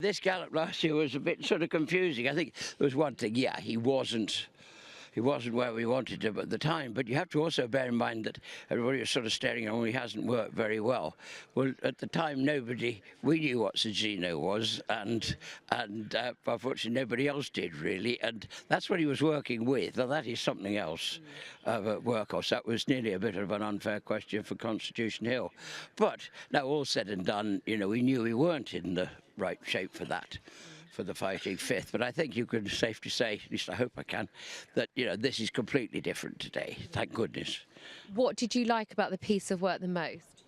This gallop last year was a bit sort of confusing. I think there was one thing, yeah, he wasn't where we wanted him at the time, but you have to also bear in mind that everybody was sort of staring at him, he hasn't worked very well. Well, at the time, we knew what Cigino was, and unfortunately nobody else did really, and that's what he was working with. Now that is something else of a workhorse. That was nearly a bit of an unfair question for Constitution Hill. But now all said and done, we knew we weren't in the right shape for that, for the fighting fifth. But I think you can safely say, at least I hope I can, that this is completely different today. Thank goodness. What did you like about the piece of work the most?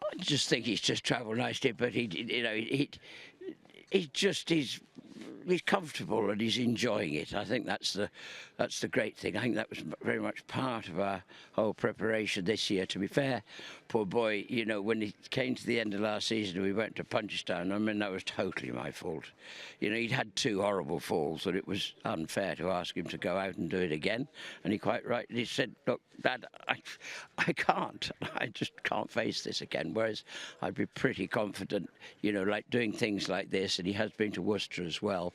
I just think he's just travelled nicely, but he's comfortable and he's enjoying it. I think that's the great thing. I think that was very much part of our whole preparation this year. To be fair, poor boy, when he came to the end of last season, we went to Punchestown. I mean, that was totally my fault. He'd had 2 horrible falls, and it was unfair to ask him to go out and do it again. And he quite rightly said, "Look, Dad, I can't. I just can't face this again." Whereas I'd be pretty confident, like doing things like this, and he has been to Worcester as well,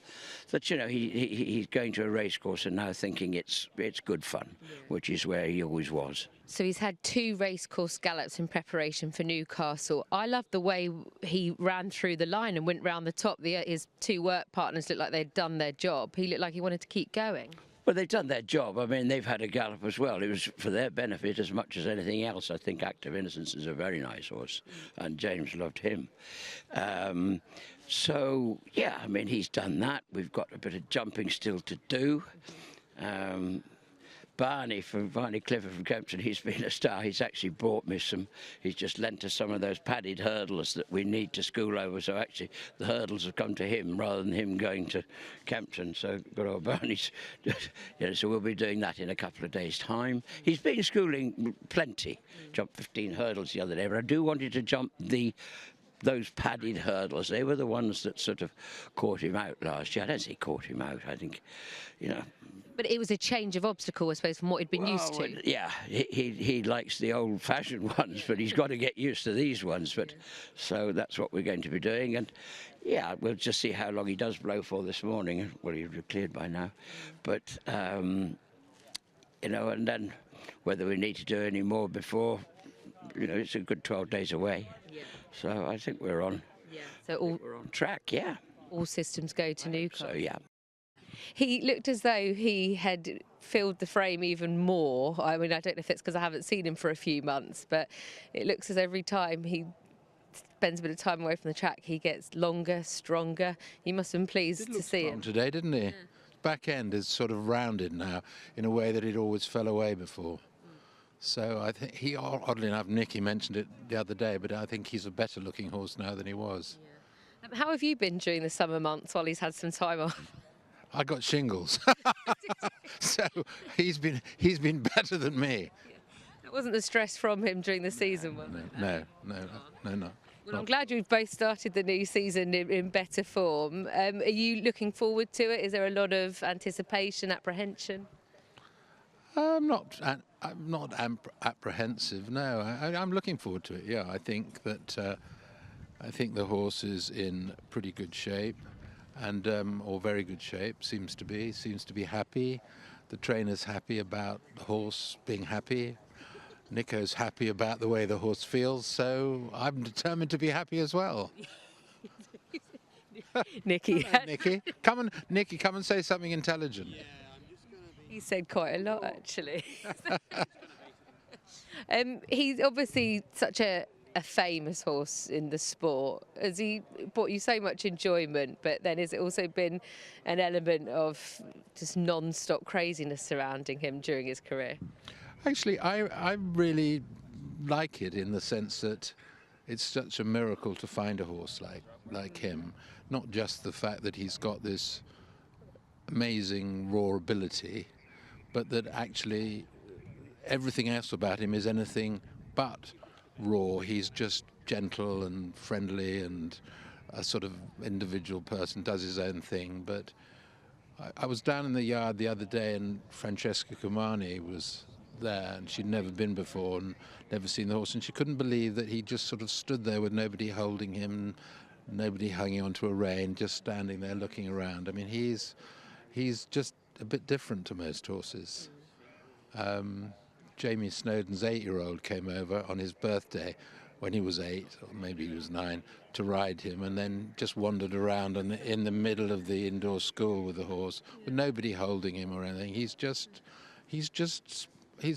that he's going to a racecourse and now thinking it's good fun, which is where he always was. So he's had 2 racecourse gallops in preparation for Newcastle. I love the way he ran through the line and went round the top. His 2 work partners looked like they'd done their job. He looked like he wanted to keep going. Well, they've done their job. I mean, they've had a gallop as well. It was for their benefit as much as anything else. I think Active Innocence is a very nice horse, and James loved him. So, yeah, I mean, he's done that. We've got a bit of jumping still to do. Barney Clifford from Kempton, he's been a star. He's actually brought me he's just lent us some of those padded hurdles that we need to school over. So actually the hurdles have come to him rather than him going to Kempton. So good old Barney's, so we'll be doing that in a couple of days' time. He's been schooling plenty, jumped 15 hurdles the other day, but I do want him to jump those padded hurdles. They were the ones that sort of caught him out last year. I don't say caught him out, I think, But it was a change of obstacle, I suppose, from what he'd been used to. Yeah, he likes the old-fashioned ones, but he's got to get used to these ones. But so that's what we're going to be doing, and yeah, we'll just see how long he does blow for this morning. Well, he'll be cleared by now, but and then whether we need to do any more before, it's a good 12 days away. Yeah. So I think we're on. Yeah. So we're on track. Yeah. All systems go to Newcastle. So yeah. He looked as though he had filled the frame even more. I mean, I don't know if it's because I haven't seen him for a few months, but it looks as every time he spends a bit of time away from the track, he gets longer, stronger. You must have been pleased to see him today, didn't he? Yeah. Back end is sort of rounded now in a way that it always fell away before. So I think oddly enough, Nicky mentioned it the other day, but I think he's a better looking horse now than he was. Yeah. How have you been during the summer months while he's had some time off? I got shingles, so he's been better than me. Yeah. That wasn't the stress from him during the season, was it? No. Well, I'm glad you've both started the new season in better form. Are you looking forward to it? Is there a lot of anticipation, apprehension? I'm not apprehensive. No, I'm looking forward to it. Yeah, I think that I think the horse is in pretty good shape, and or very good shape. Seems to be happy. The trainer's happy about the horse being happy. Nico's happy about the way the horse feels. So I'm determined to be happy as well. Nicky, Nicky, come and say something intelligent. Yeah. He said quite a lot, actually. He's obviously such a famous horse in the sport. Has he brought you so much enjoyment, but then has it also been an element of just non-stop craziness surrounding him during his career? Actually, I really like it in the sense that it's such a miracle to find a horse like him. Not just the fact that he's got this amazing raw ability, but that actually everything else about him is anything but raw. He's just gentle and friendly and a sort of individual person, does his own thing. But I was down in the yard the other day and Francesca Cumani was there, and she'd never been before and never seen the horse, and she couldn't believe that he just sort of stood there with nobody holding him, nobody hanging onto a rein, just standing there looking around. I mean, he's just a bit different to most horses. Jamie Snowden's 8-year-old came over on his birthday when he was 8, or maybe he was 9, to ride him, and then just wandered around in the middle of the indoor school with the horse, with nobody holding him or anything. He's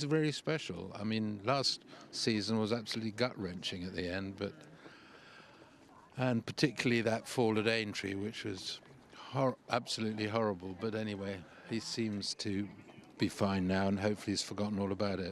very special. I mean, last season was absolutely gut-wrenching at the end, and particularly that fall at Aintree, which was absolutely horrible. But anyway, he seems to be fine now, and hopefully he's forgotten all about it.